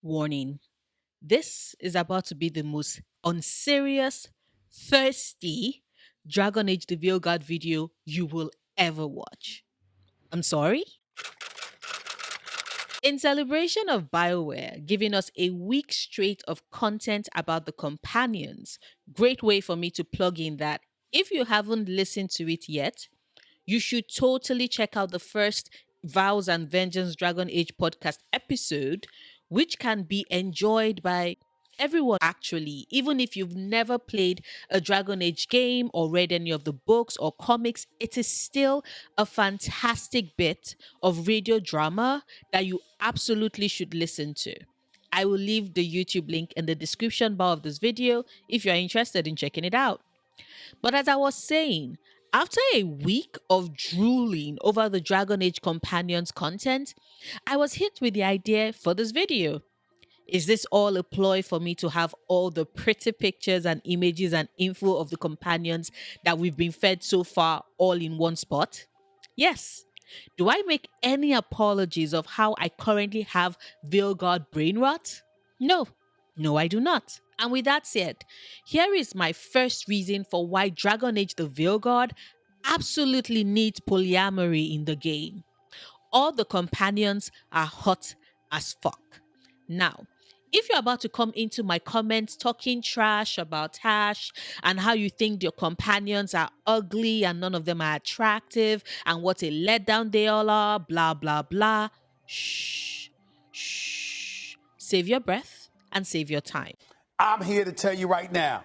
Warning, this is about to be the most unserious, thirsty Dragon Age the Veilguard video you will ever watch. I'm sorry? In celebration of BioWare giving us a week straight of content about the companions, great way for me to plug in that if you haven't listened to it yet, you should totally check out the first Vows and Vengeance Dragon Age podcast episode, which can be enjoyed by everyone actually, even if you've never played a Dragon Age game or read any of the books or comics. It is still a fantastic bit of radio drama that you absolutely should listen to. I will leave the YouTube link in the description bar of this video if you're interested in checking it out. But as I was saying, after a week of drooling over the Dragon Age Companions content, I was hit with the idea for this video. Is this all a ploy for me to have all the pretty pictures and images and info of the companions that we've been fed so far all in one spot? Yes. Do I make any apologies of how I currently have Veilguard brain rot? No. No, I do not. And with that said, here is my first reason for why Dragon Age the Veilguard absolutely needs polyamory in the game. All the companions are hot as fuck. Now, if you're about to come into my comments talking trash about Taash and how you think your companions are ugly and none of them are attractive and what a letdown they all are, blah, blah, blah, shh, shh. Save your breath and save your time. I'm here to tell you right now,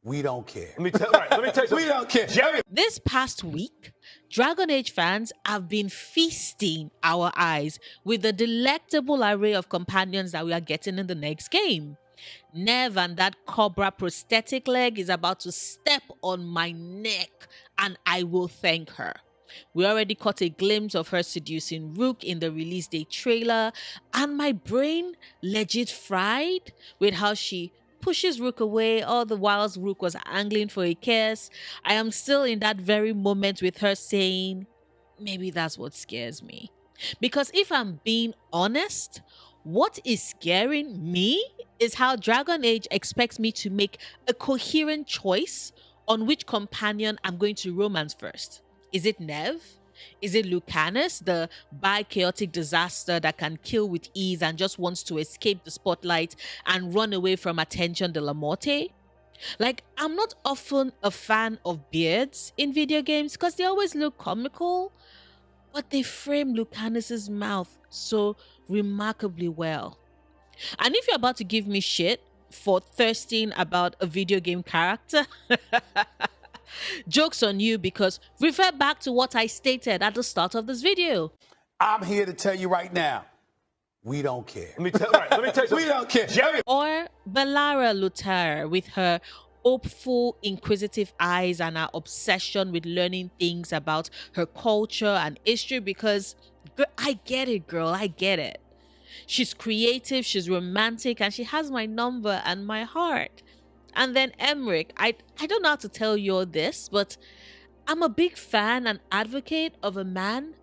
we don't care. Let me tell you something. We don't care. Jerry. This past week, Dragon Age fans have been feasting our eyes with the delectable array of companions that we are getting in the next game. Neve and that cobra prosthetic leg is about to step on my neck, and I will thank her. We already caught a glimpse of her seducing Rook in the release day trailer, and my brain legit fried with how she pushes Rook away all the while Rook was angling for a kiss. I am still in that very moment with her saying, maybe that's what scares me. Because if I'm being honest, what is scaring me is how Dragon Age expects me to make a coherent choice on which companion I'm going to romance first. Is it Neve? Is it Lucanis, the bi-chaotic disaster that can kill with ease and just wants to escape the spotlight and run away from attention Dellamorte? Like, I'm not often a fan of beards in video games because they always look comical, but they frame Lucanis's mouth so remarkably well. And if you're about to give me shit for thirsting about a video game character, joke's on you, because refer back to what I stated at the start of this video. I'm here to tell you right now, we don't care. Let me tell you something. We don't care. Jerry. Or Bellara Lutare with her hopeful, inquisitive eyes and her obsession with learning things about her culture and history, because I get it, girl, I get it. She's creative, she's romantic, and she has my number and my heart. And then Emmrich, I don't know how to tell you all this, but I'm a big fan and advocate of a man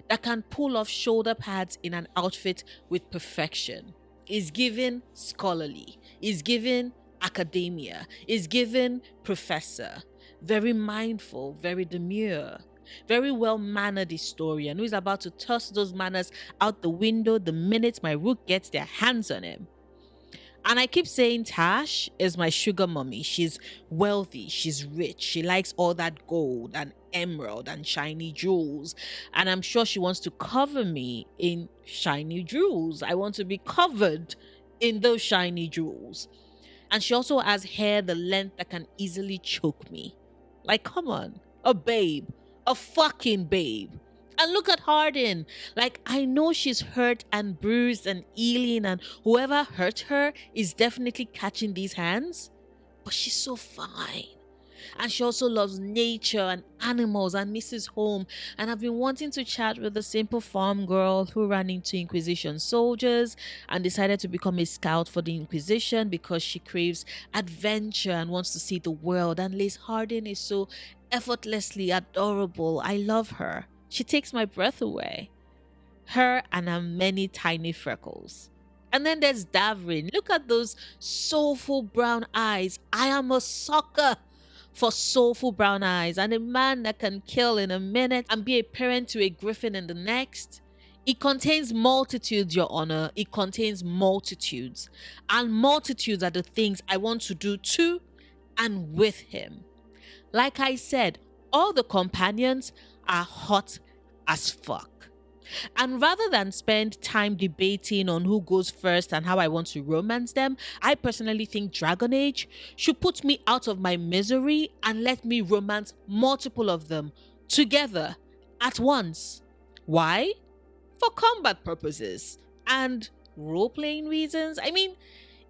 that can pull off shoulder pads in an outfit with perfection. Is given scholarly, is given academia, is given professor, very mindful, very demure, very well-mannered historian who is about to toss those manners out the window the minute my Rook gets their hands on him. And I keep saying Taash is my sugar mommy. She's wealthy, she's rich, she likes all that gold and emerald and shiny jewels. And I'm sure she wants to cover me in shiny jewels. I want to be covered in those shiny jewels. And she also has hair the length that can easily choke me. Like, come on, a babe, a fucking babe. And look at Harding. Like, I know she's hurt and bruised and ailing, and whoever hurt her is definitely catching these hands. But she's so fine. And she also loves nature and animals and misses home. And I've been wanting to chat with a simple farm girl who ran into Inquisition soldiers and decided to become a scout for the Inquisition because she craves adventure and wants to see the world. And Liz Harding is so effortlessly adorable. I love her. She takes my breath away. Her and her many tiny freckles. And then there's Davrin. Look at those soulful brown eyes. I am a sucker for soulful brown eyes, and a man that can kill in a minute and be a parent to a griffin in the next. It contains multitudes, Your Honor. It contains multitudes. And multitudes are the things I want to do to and with him. Like I said, all the companions are hot as fuck. And rather than spend time debating on who goes first and how I want to romance them, I personally think Dragon Age should put me out of my misery and let me romance multiple of them together at once. Why? For combat purposes and role-playing reasons. I mean,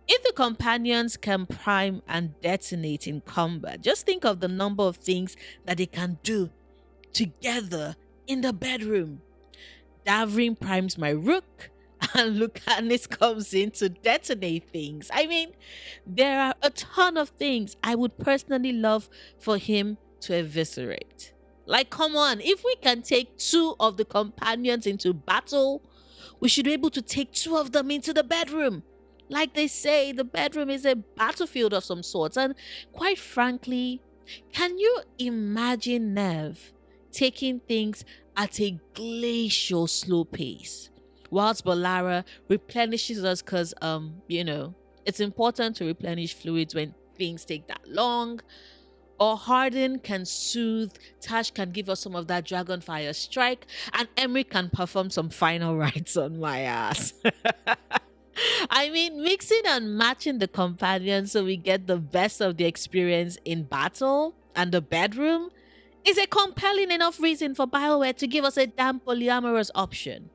if the companions can prime and detonate in combat, just think of the number of things that they can do together in the bedroom. Davrin primes my rook, and Lucanis comes in to detonate things. I mean, there are a ton of things I would personally love for him to eviscerate. Like, come on, if we can take 2 of the companions into battle, we should be able to take 2 of them into the bedroom. Like they say, the bedroom is a battlefield of some sorts. And quite frankly, can you imagine Neve taking things at a glacial slow pace whilst Bellara replenishes us because, it's important to replenish fluids when things take that long? Or Harding can soothe, Taash can give us some of that Dragonfire strike, and Emmrich can perform some final rites on my ass. I mean, mixing and matching the companions so we get the best of the experience in battle and the bedroom is a compelling enough reason for BioWare to give us a damn polyamorous option.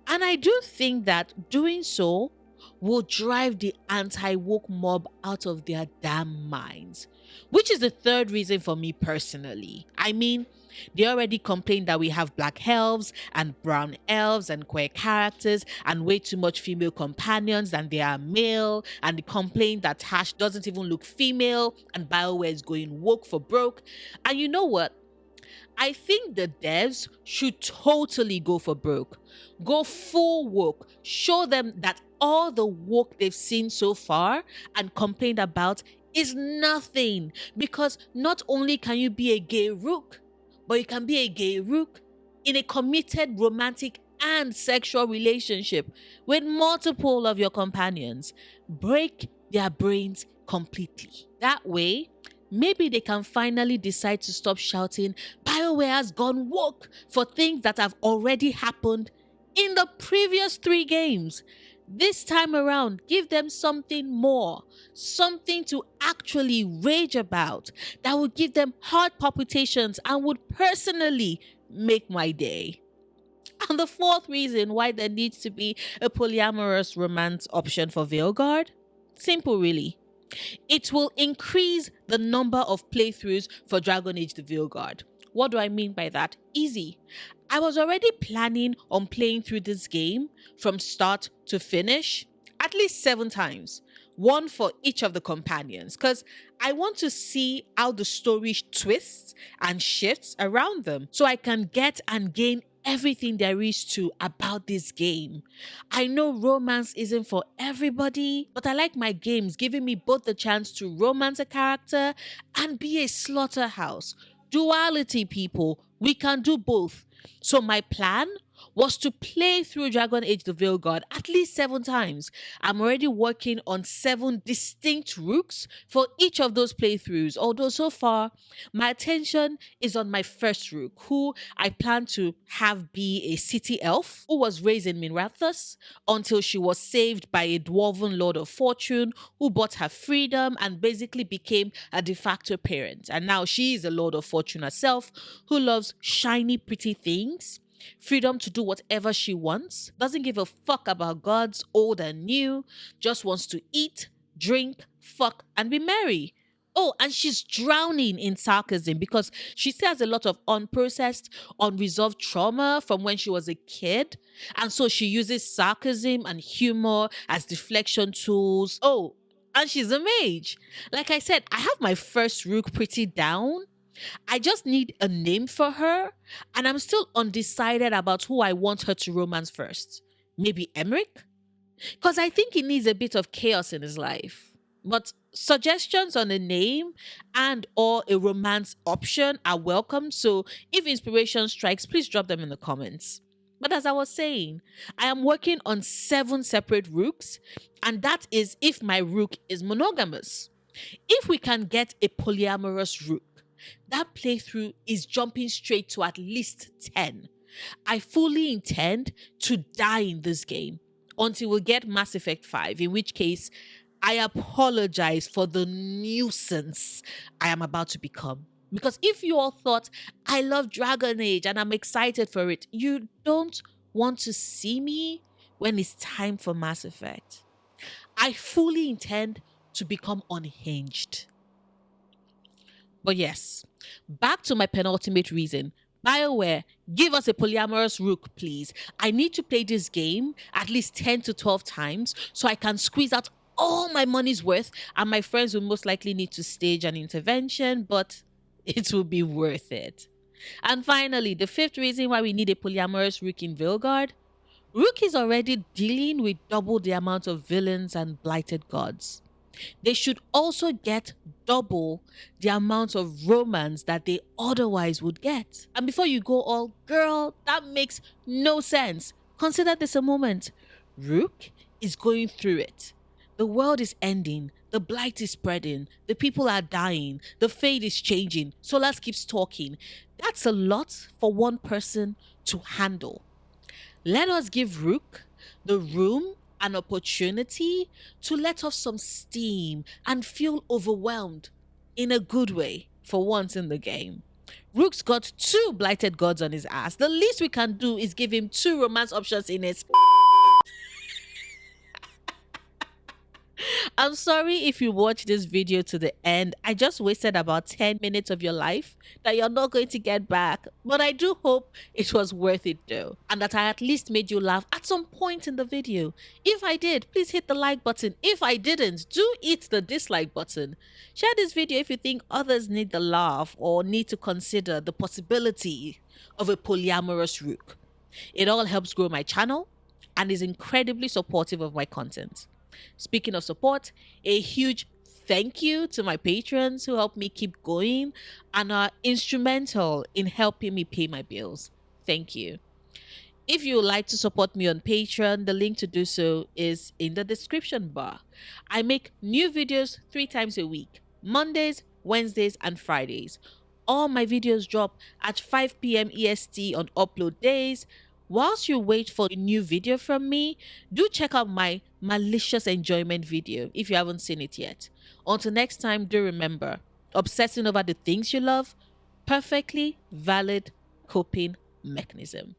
And I do think that doing so will drive the anti-woke mob out of their damn minds, which is the third reason for me personally. I mean, they already complain that we have black elves and brown elves and queer characters and way too much female companions than they are male, and they complain that Taash doesn't even look female and BioWare is going woke for broke. And you know what? I think the devs should totally go for broke. Go full woke. Show them that all the woke they've seen so far and complained about is nothing. Because not only can you be a gay rook, but you can be a gay rook in a committed romantic and sexual relationship with multiple of your companions. Break their brains completely. That way, maybe they can finally decide to stop shouting, BioWare has gone woke for things that have already happened in the previous 3 games. This time around, give them something more, something to actually rage about that would give them heart palpitations and would personally make my day. And the 4th reason why there needs to be a polyamorous romance option for Veilguard? Simple, really. It will increase the number of playthroughs for Dragon Age the Veilguard. What do I mean by that? Easy. I was already planning on playing through this game from start to finish at least 7 times. 1 for each of the companions, because I want to see how the story twists and shifts around them so I can get and gain everything there is to about this game. I know romance isn't for everybody, but I like my games giving me both the chance to romance a character and be a slaughterhouse. Duality, people. We can do both. So my plan was to play through Dragon Age the Veilguard at least 7 times. I'm already working on 7 distinct rooks for each of those playthroughs, although so far my attention is on my first rook, who I plan to have be a city elf who was raised in Minrathous until she was saved by a dwarven lord of fortune who bought her freedom and basically became a de facto parent. And now she is a lord of fortune herself who loves shiny pretty things, freedom to do whatever she wants, doesn't give a fuck about gods, old and new, just wants to eat, drink, fuck, and be merry. Oh, and she's drowning in sarcasm because she still has a lot of unprocessed, unresolved trauma from when she was a kid. And so she uses sarcasm and humor as deflection tools. Oh, and she's a mage. Like I said, I have my first rook pretty down. I just need a name for her, and I'm still undecided about who I want her to romance first. Maybe Emmrich? because I think he needs a bit of chaos in his life. But suggestions on a name and or a romance option are welcome. So if inspiration strikes, please drop them in the comments. But as I was saying, I am working on 7 separate rooks, and that is if my rook is monogamous. If we can get a polyamorous rook, that playthrough is jumping straight to at least 10. I fully intend to die in this game until we get Mass Effect 5, in which case I apologize for the nuisance I am about to become. Because if you all thought I love Dragon Age and I'm excited for it, you don't want to see me when it's time for Mass Effect. I fully intend to become unhinged. But yes, back to my penultimate reason. BioWare, give us a polyamorous rook, please. I need to play this game at least 10 to 12 times so I can squeeze out all my money's worth, and my friends will most likely need to stage an intervention, but it will be worth it. And finally, the 5th reason why we need a polyamorous rook in Veilguard. Rook is already dealing with double the amount of villains and blighted gods. They should also get double the amount of romance that they otherwise would get. And before you go all, girl, that makes no sense. Consider this a moment. Rook is going through it. The world is ending. The blight is spreading. The people are dying. The fate is changing. Solas keeps talking. That's a lot for one person to handle. Let us give Rook the room and opportunity to let off some steam and feel overwhelmed in a good way for once in the game. Rook's got 2 blighted gods on his ass. The least we can do is give him 2 romance options in his. I'm sorry if you watched this video to the end. I just wasted about 10 minutes of your life that you're not going to get back. But I do hope it was worth it though, and that I at least made you laugh at some point in the video. If I did, please hit the like button. If I didn't, do hit the dislike button. Share this video if you think others need the laugh or need to consider the possibility of a polyamorous rook. It all helps grow my channel and is incredibly supportive of my content. Speaking of support, a huge thank you to my patrons who help me keep going and are instrumental in helping me pay my bills. Thank you. If you would like to support me on Patreon, the link to do so is in the description bar. I make new videos 3 times a week, Mondays, Wednesdays, and Fridays. All my videos drop at 5 p.m. EST on upload days. Whilst you wait for a new video from me, do check out my malicious enjoyment video if you haven't seen it yet. Until next time, do remember, obsessing over the things you love, perfectly valid coping mechanism.